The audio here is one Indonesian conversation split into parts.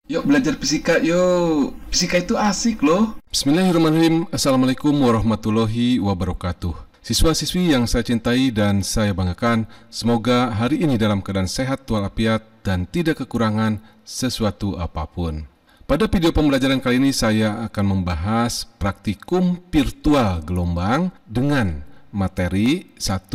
Yuk belajar fisika yuk. Fisika itu asik loh. Bismillahirrahmanirrahim. Assalamualaikum warahmatullahi wabarakatuh. Siswa-siswi yang saya cintai dan saya banggakan, semoga hari ini dalam keadaan sehat walafiat dan tidak kekurangan sesuatu apapun. Pada video pembelajaran kali ini saya akan membahas praktikum virtual gelombang dengan materi 1.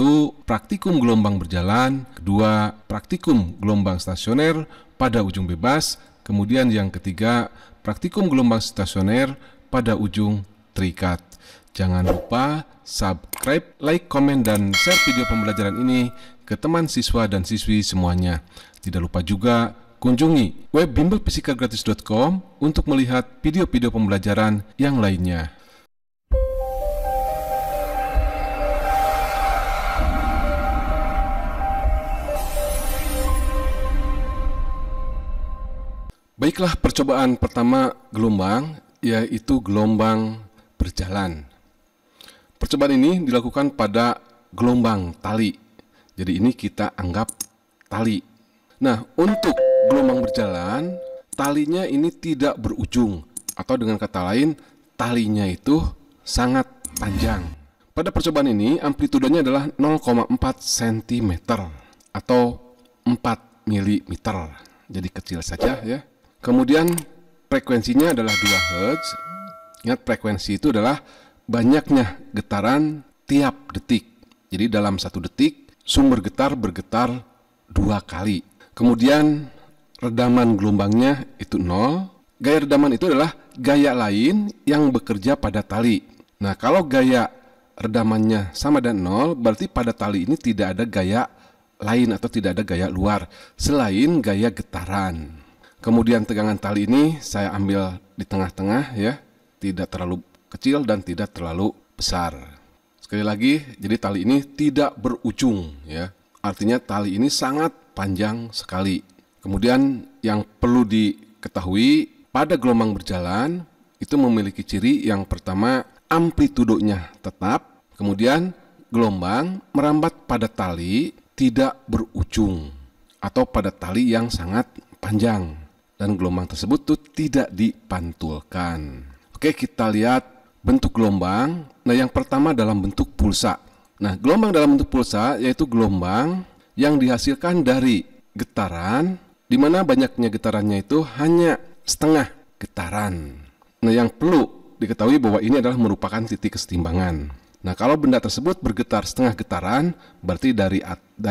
Praktikum gelombang berjalan, 2. Praktikum gelombang stasioner pada ujung bebas, kemudian yang ketiga, praktikum gelombang stasioner pada ujung terikat. Jangan lupa subscribe, like, komen, dan share video pembelajaran ini ke teman siswa dan siswi semuanya. Tidak lupa juga kunjungi web bimbelfisikagratis.com untuk melihat video-video pembelajaran yang lainnya. Baiklah, percobaan pertama gelombang, yaitu gelombang berjalan. Percobaan ini dilakukan pada gelombang tali. Jadi ini kita anggap tali. Nah, untuk gelombang berjalan, talinya ini tidak berujung. Atau dengan kata lain, talinya itu sangat panjang. Pada percobaan ini, amplitudenya adalah 0,4 cm atau 4 mm. Jadi kecil saja ya. Kemudian frekuensinya adalah 2 Hz. Ingat, frekuensi itu adalah banyaknya getaran tiap detik. Jadi dalam 1 detik sumber getar bergetar 2 kali. Kemudian redaman gelombangnya itu 0. Gaya redaman itu adalah gaya lain yang bekerja pada tali. Nah, kalau gaya redamannya sama dengan 0, berarti pada tali ini tidak ada gaya lain atau tidak ada gaya luar selain gaya getaran. Kemudian tegangan tali ini saya ambil di tengah-tengah ya, tidak terlalu kecil dan tidak terlalu besar. Sekali lagi, jadi tali ini tidak berujung ya. Artinya tali ini sangat panjang sekali. Kemudian yang perlu diketahui, pada gelombang berjalan itu memiliki ciri yang pertama, amplitudonya tetap, kemudian gelombang merambat pada tali tidak berujung atau pada tali yang sangat panjang. Dan gelombang tersebut tuh tidak dipantulkan. Oke, kita lihat bentuk gelombang. Nah, yang pertama dalam bentuk pulsa. Nah, gelombang dalam bentuk pulsa yaitu gelombang yang dihasilkan dari getaran, di mana banyaknya getarannya itu hanya setengah getaran. Nah, yang perlu diketahui bahwa ini adalah merupakan titik kesetimbangan. Nah, kalau benda tersebut bergetar setengah getaran, berarti dari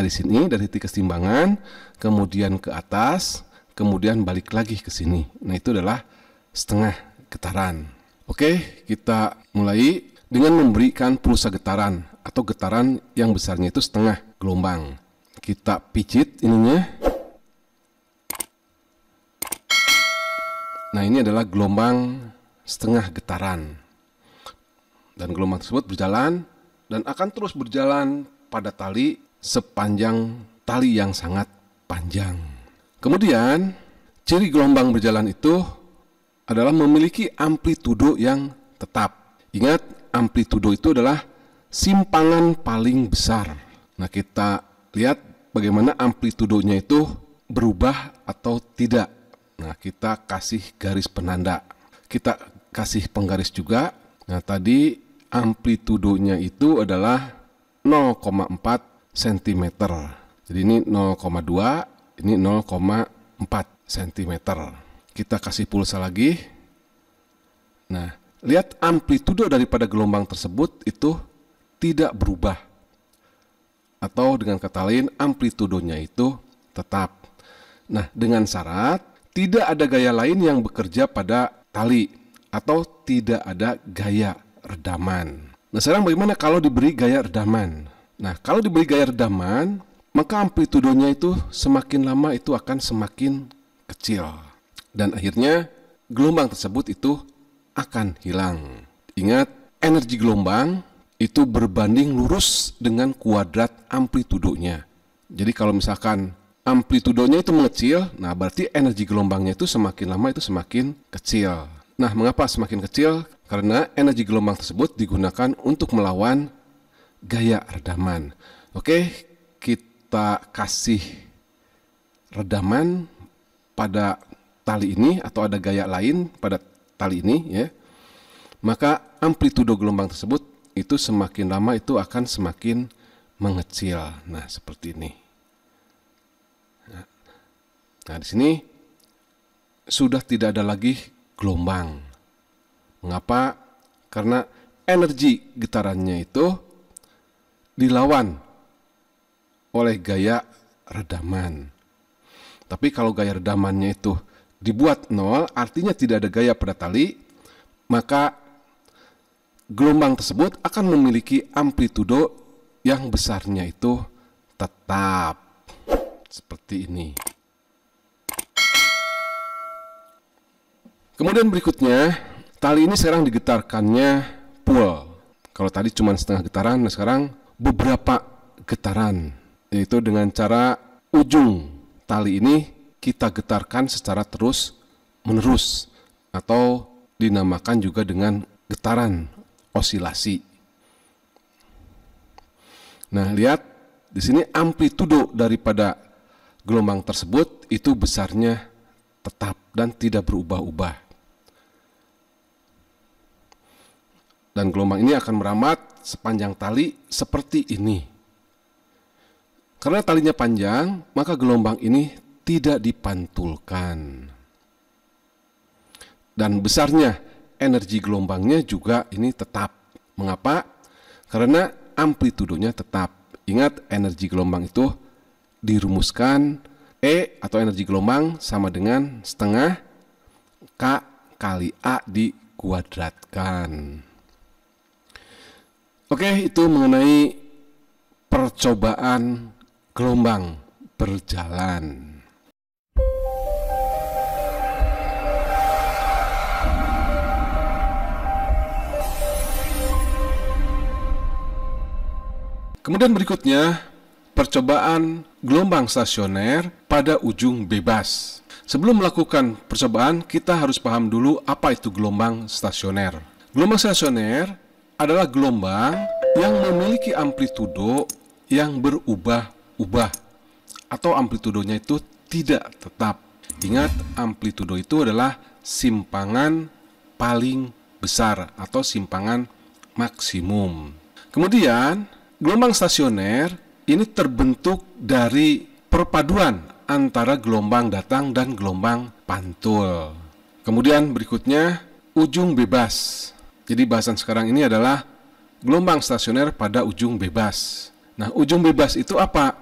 sini, dari titik kesetimbangan, kemudian ke atas, kemudian balik lagi ke sini. Nah, itu adalah setengah getaran. Oke, kita mulai dengan memberikan pulsa getaran atau getaran yang besarnya itu setengah gelombang. Kita pijit ininya. Nah, ini adalah gelombang setengah getaran. Dan gelombang tersebut berjalan dan akan terus berjalan pada tali sepanjang tali yang sangat panjang. Kemudian, ciri gelombang berjalan itu adalah memiliki amplitudo yang tetap. Ingat, amplitudo itu adalah simpangan paling besar. Nah, kita lihat bagaimana amplitudonya itu berubah atau tidak. Nah, kita kasih garis penanda. Kita kasih penggaris juga. Nah, tadi amplitudonya itu adalah 0,4 cm. Jadi ini 0,2, ini 0,4 cm. Kita kasih pulsa lagi. Nah, lihat amplitudo daripada gelombang tersebut itu tidak berubah. Atau dengan kata lain, amplitudonya itu tetap. Nah, dengan syarat tidak ada gaya lain yang bekerja pada tali atau tidak ada gaya redaman. Nah, sekarang bagaimana kalau diberi gaya redaman? Nah, kalau diberi gaya redaman, maka amplitudonya itu semakin lama itu akan semakin kecil. Dan akhirnya gelombang tersebut itu akan hilang. Ingat, energi gelombang itu berbanding lurus dengan kuadrat amplitudonya. Jadi kalau misalkan amplitudonya itu mengecil, nah berarti energi gelombangnya itu semakin lama itu semakin kecil. Nah, mengapa semakin kecil? Karena energi gelombang tersebut digunakan untuk melawan gaya redaman. Oke, kita kasih redaman pada tali ini atau ada gaya lain pada tali ini ya, maka amplitudo gelombang tersebut itu semakin lama itu akan semakin mengecil. Nah, seperti ini. Nah, di sini sudah tidak ada lagi gelombang. Mengapa? Karena energi getarannya itu dilawan oleh gaya redaman. Tapi kalau gaya redamannya itu dibuat nol, artinya tidak ada gaya pada tali, maka gelombang tersebut akan memiliki amplitudo yang besarnya itu tetap seperti ini. Kemudian berikutnya, tali ini sekarang digetarkannya full. Kalau tadi cuma setengah getaran, nah sekarang beberapa getaran, yaitu dengan cara ujung tali ini kita getarkan secara terus menerus atau dinamakan juga dengan getaran osilasi. Nah, lihat di sini amplitudo daripada gelombang tersebut itu besarnya tetap dan tidak berubah-ubah. Dan gelombang ini akan merambat sepanjang tali seperti ini. Karena talinya panjang, maka gelombang ini tidak dipantulkan. Dan besarnya energi gelombangnya juga ini tetap. Mengapa? Karena amplitudonya tetap. Ingat, energi gelombang itu dirumuskan E atau energi gelombang sama dengan setengah K kali A dikuadratkan. Oke, itu mengenai percobaan gelombang berjalan. Kemudian berikutnya, percobaan gelombang stasioner pada ujung bebas. Sebelum melakukan percobaan, kita harus paham dulu apa itu gelombang stasioner. Gelombang stasioner adalah gelombang yang memiliki amplitudo yang berubah-ubah atau amplitudonya itu tidak tetap. Ingat, amplitudo itu adalah simpangan paling besar atau simpangan maksimum. Kemudian, gelombang stasioner ini terbentuk dari perpaduan antara gelombang datang dan gelombang pantul. Kemudian berikutnya, ujung bebas. Jadi bahasan sekarang ini adalah gelombang stasioner pada ujung bebas. Nah, ujung bebas itu apa?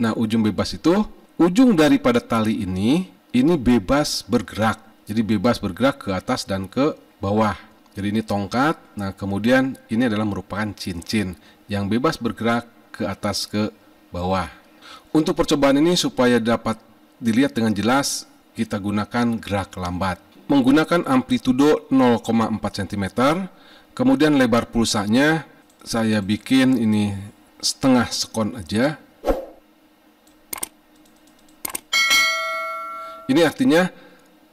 Nah, ujung bebas itu ujung daripada tali ini bebas bergerak. Jadi bebas bergerak ke atas dan ke bawah. Jadi ini tongkat. Nah, kemudian ini adalah merupakan cincin yang bebas bergerak ke atas ke bawah. Untuk percobaan ini supaya dapat dilihat dengan jelas, kita gunakan gerak lambat. Menggunakan amplitudo 0,4 cm, kemudian lebar pulsanya saya bikin ini setengah sekon aja. Ini artinya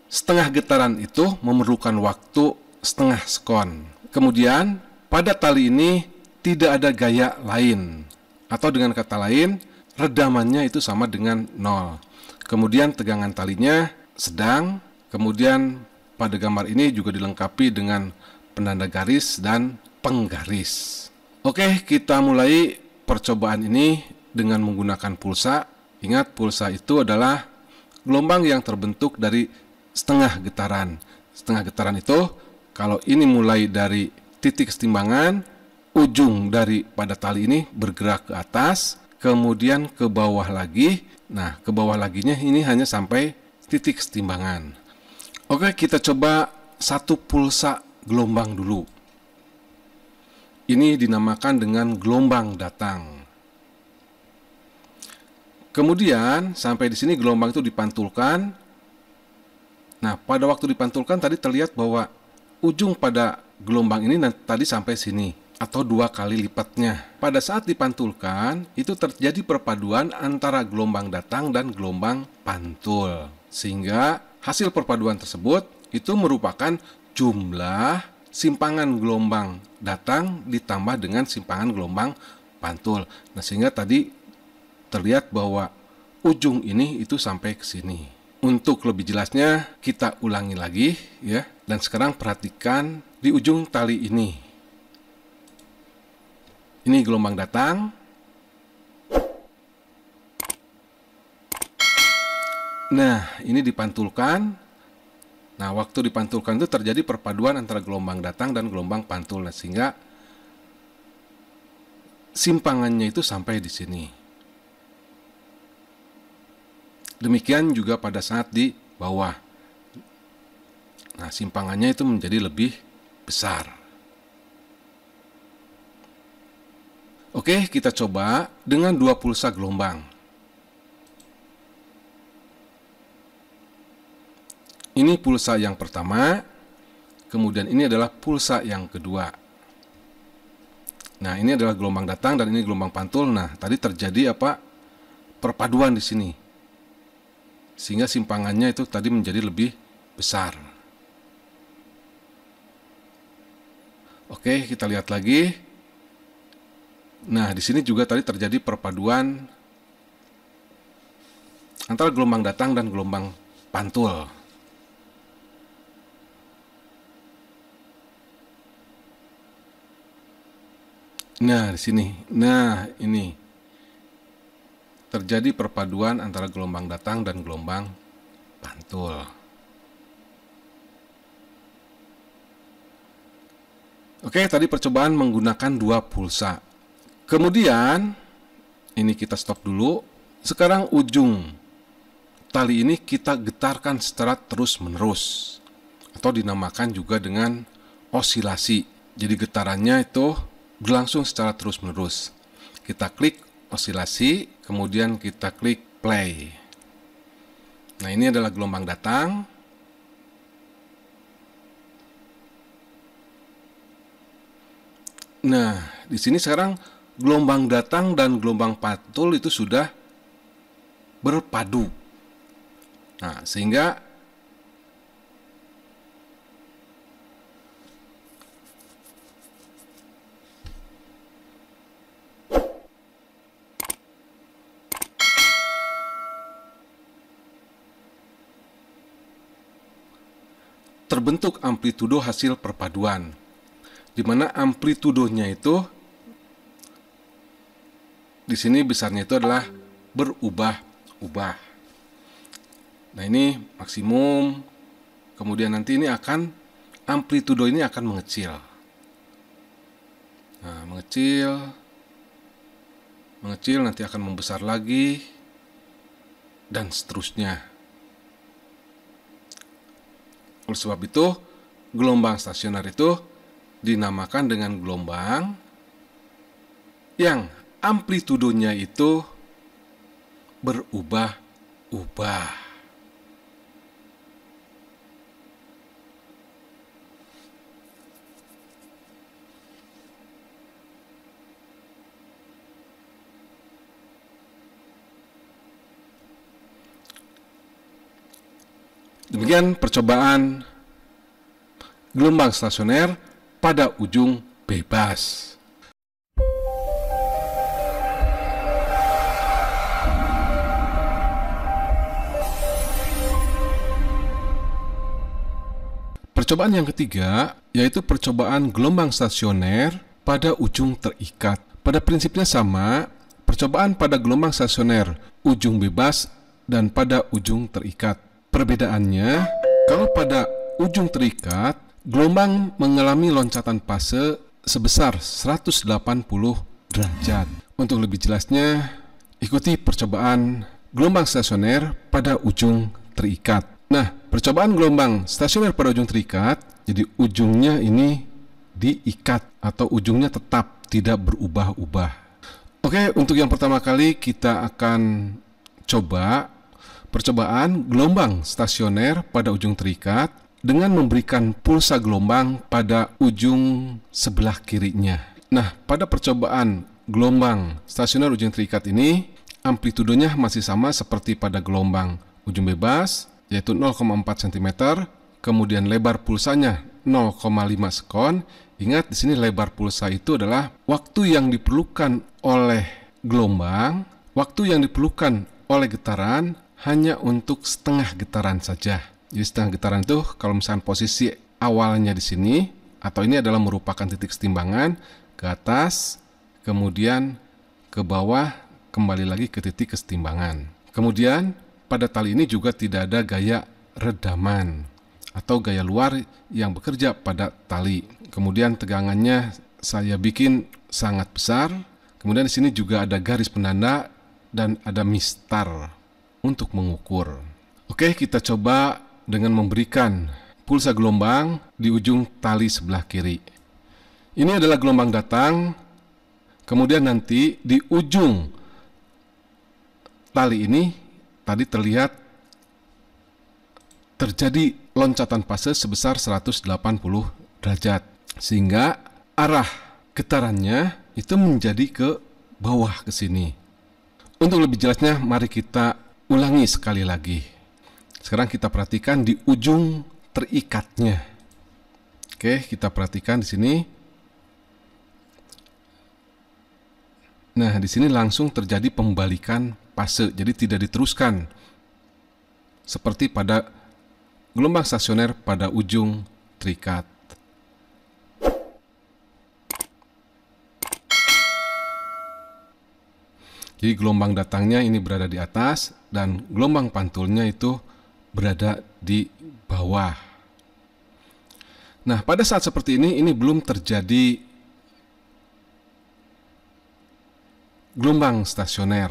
setengah getaran itu memerlukan waktu setengah sekon. Kemudian pada tali ini tidak ada gaya lain, atau dengan kata lain redamannya itu sama dengan 0. Kemudian tegangan talinya sedang. Kemudian pada gambar ini juga dilengkapi dengan penanda garis dan penggaris. Oke, kita mulai percobaan ini dengan menggunakan pulsa. Ingat, pulsa itu adalah gelombang yang terbentuk dari setengah getaran. Setengah getaran itu kalau ini mulai dari titik kesetimbangan, ujung dari pada tali ini bergerak ke atas, kemudian ke bawah lagi. Nah, ke bawah laginya ini hanya sampai titik kesetimbangan. Oke, kita coba satu pulsa gelombang dulu. Ini dinamakan dengan gelombang datang. Kemudian sampai di sini gelombang itu dipantulkan. Nah, pada waktu dipantulkan tadi terlihat bahwa ujung pada gelombang ini tadi sampai sini atau 2 kali lipatnya. Pada saat dipantulkan itu terjadi perpaduan antara gelombang datang dan gelombang pantul. Sehingga hasil perpaduan tersebut itu merupakan jumlah simpangan gelombang datang ditambah dengan simpangan gelombang pantul. Nah, sehingga tadi terlihat bahwa ujung ini itu sampai ke sini. Untuk lebih jelasnya kita ulangi lagi ya. Dan sekarang perhatikan di ujung tali ini. Ini gelombang datang. Nah, ini dipantulkan. Nah, waktu dipantulkan itu terjadi perpaduan antara gelombang datang dan gelombang pantul. Nah, sehingga simpangannya itu sampai di sini. Demikian juga pada saat di bawah. Nah, simpangannya itu menjadi lebih besar. Oke, kita coba dengan 2 pulsa gelombang. Ini pulsa yang pertama, kemudian ini adalah pulsa yang kedua. Nah, ini adalah gelombang datang dan ini gelombang pantul. Nah, tadi terjadi perpaduan di sini. Sehingga simpangannya itu tadi menjadi lebih besar. Oke, kita lihat lagi. Nah, di sini juga tadi terjadi perpaduan antara gelombang datang dan gelombang pantul. Nah, di sini. Nah, ini terjadi perpaduan antara gelombang datang dan gelombang pantul. Oke, tadi percobaan menggunakan 2 pulsa. Kemudian, ini kita stop dulu. Sekarang ujung tali ini kita getarkan secara terus-menerus. Atau dinamakan juga dengan osilasi. Jadi getarannya itu berlangsung secara terus-menerus. Kita klik osilasi, kemudian kita klik play. Nah, ini adalah gelombang datang. Nah, di sini sekarang gelombang datang dan gelombang pantul itu sudah berpadu. Nah, sehingga terbentuk amplitudo hasil perpaduan, di mana amplitudonya itu di sini besarnya itu adalah berubah-ubah. Nah, ini maksimum, kemudian nanti ini amplitudo ini akan mengecil. Nah, mengecil nanti akan membesar lagi dan seterusnya. Oleh sebab itu, gelombang stasioner itu dinamakan dengan gelombang yang amplitudonya itu berubah-ubah. Demikian percobaan gelombang stasioner pada ujung bebas. Percobaan yang ketiga yaitu percobaan gelombang stasioner pada ujung terikat. Pada prinsipnya sama, percobaan pada gelombang stasioner ujung bebas dan pada ujung terikat. Perbedaannya, kalau pada ujung terikat, gelombang mengalami loncatan fase sebesar 180 derajat. Untuk lebih jelasnya, ikuti percobaan gelombang stasioner pada ujung terikat. Nah, percobaan gelombang stasioner pada ujung terikat, jadi ujungnya ini diikat atau ujungnya tetap tidak berubah-ubah. Oke, untuk yang pertama kali kita akan coba percobaan gelombang stasioner pada ujung terikat dengan memberikan pulsa gelombang pada ujung sebelah kirinya. Nah, pada percobaan gelombang stasioner ujung terikat ini, amplitudonya masih sama seperti pada gelombang ujung bebas, yaitu 0,4 cm, kemudian lebar pulsanya 0,5 sekon. Ingat, di sini lebar pulsa itu adalah waktu yang diperlukan oleh gelombang, waktu yang diperlukan oleh getaran hanya untuk setengah getaran saja. Jadi setengah getaran itu kalau misalnya posisi awalnya di sini, atau ini adalah merupakan titik kesetimbangan, ke atas, kemudian ke bawah, kembali lagi ke titik kesetimbangan. Kemudian pada tali ini juga tidak ada gaya redaman atau gaya luar yang bekerja pada tali. Kemudian tegangannya saya bikin sangat besar. Kemudian di sini juga ada garis penanda dan ada mistar untuk mengukur. Oke, kita coba dengan memberikan pulsa gelombang di ujung tali sebelah kiri. Ini adalah gelombang datang. Kemudian nanti di ujung tali ini tadi terlihat terjadi loncatan fase sebesar 180 derajat, sehingga arah getarannya itu menjadi ke bawah ke sini. Untuk lebih jelasnya, mari kita ulangi sekali lagi. Sekarang kita perhatikan di ujung terikatnya. Oke, kita perhatikan di sini. Nah, di sini langsung terjadi pembalikan fase, jadi tidak diteruskan seperti pada gelombang stasioner pada ujung terikat. Jadi gelombang datangnya ini berada di atas dan gelombang pantulnya itu berada di bawah. Nah, pada saat seperti ini belum terjadi gelombang stasioner,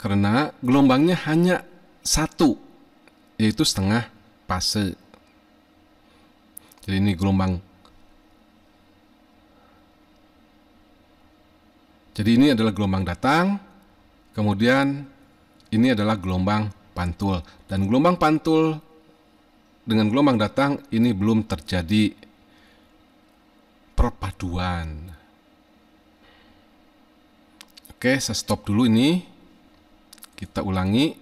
karena gelombangnya hanya satu, yaitu setengah fase. Jadi ini gelombang. Jadi ini adalah gelombang datang, kemudian ini adalah gelombang pantul. Dan gelombang pantul dengan gelombang datang ini belum terjadi perpaduan. Oke, saya stop dulu ini. Kita ulangi,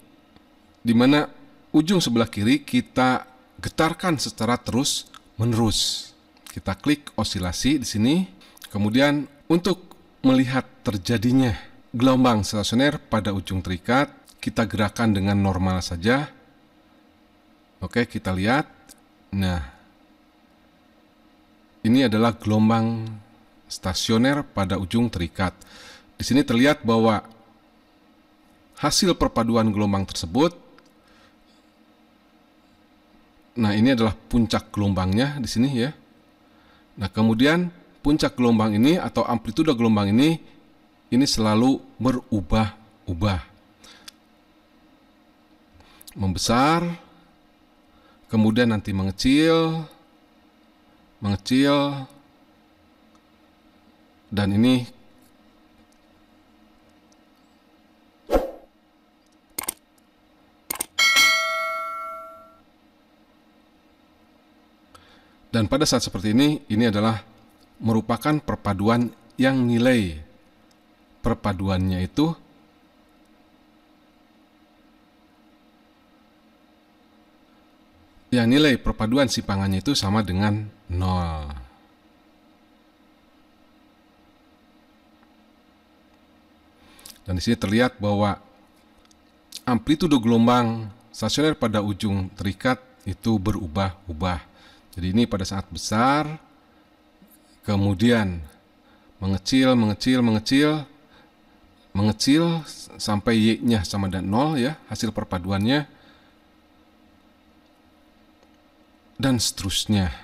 di mana ujung sebelah kiri kita getarkan secara terus menerus. Kita klik osilasi di sini. Kemudian untuk melihat terjadinya gelombang stasioner pada ujung terikat, kita gerakan dengan normal saja. Oke, kita lihat. Nah, ini adalah gelombang stasioner pada ujung terikat. Di sini terlihat bahwa hasil perpaduan gelombang tersebut, nah ini adalah puncak gelombangnya di sini ya. Nah, kemudian puncak gelombang ini atau amplitude gelombang ini selalu berubah-ubah. Membesar, kemudian nanti mengecil, dan ini dan pada saat seperti ini adalah merupakan perpaduan yang nilai perpaduannya itu nilai perpaduan simpangannya itu sama dengan 0. Dan di sini terlihat bahwa amplitude gelombang stasioner pada ujung terikat itu berubah-ubah. Jadi ini pada saat besar, kemudian mengecil sampai Y-nya sama dengan 0 ya, hasil perpaduannya, dan seterusnya.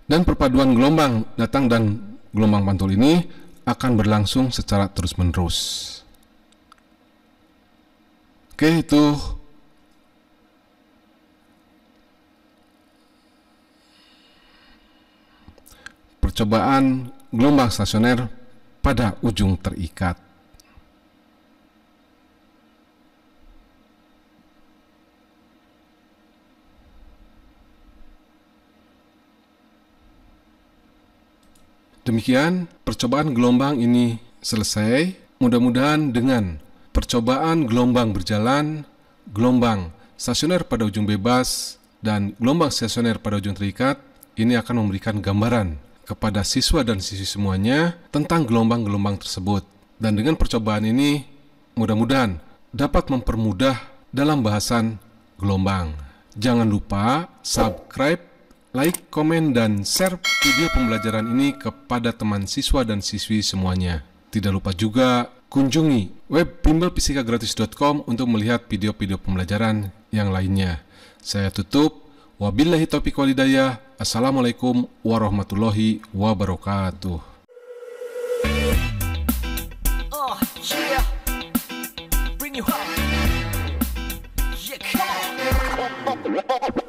Dan perpaduan gelombang datang dan gelombang pantul ini akan berlangsung secara terus-menerus. Oke, itu percobaan gelombang stasioner pada ujung terikat. Demikian percobaan gelombang ini selesai. Mudah-mudahan dengan percobaan gelombang berjalan, gelombang stasioner pada ujung bebas, dan gelombang stasioner pada ujung terikat, ini akan memberikan gambaran kepada siswa dan siswi semuanya tentang gelombang-gelombang tersebut. Dan dengan percobaan ini, mudah-mudahan dapat mempermudah dalam bahasan gelombang. Jangan lupa subscribe, like, komen, dan share video pembelajaran ini kepada teman siswa dan siswi semuanya. Tidak lupa juga kunjungi web bimbelfisikagratis.com untuk melihat video-video pembelajaran yang lainnya. Saya tutup. Wabillahi taufiq wal hidayah. Assalamualaikum warahmatullahi wabarakatuh. Oh, yeah. Bring you up. Yeah, come on.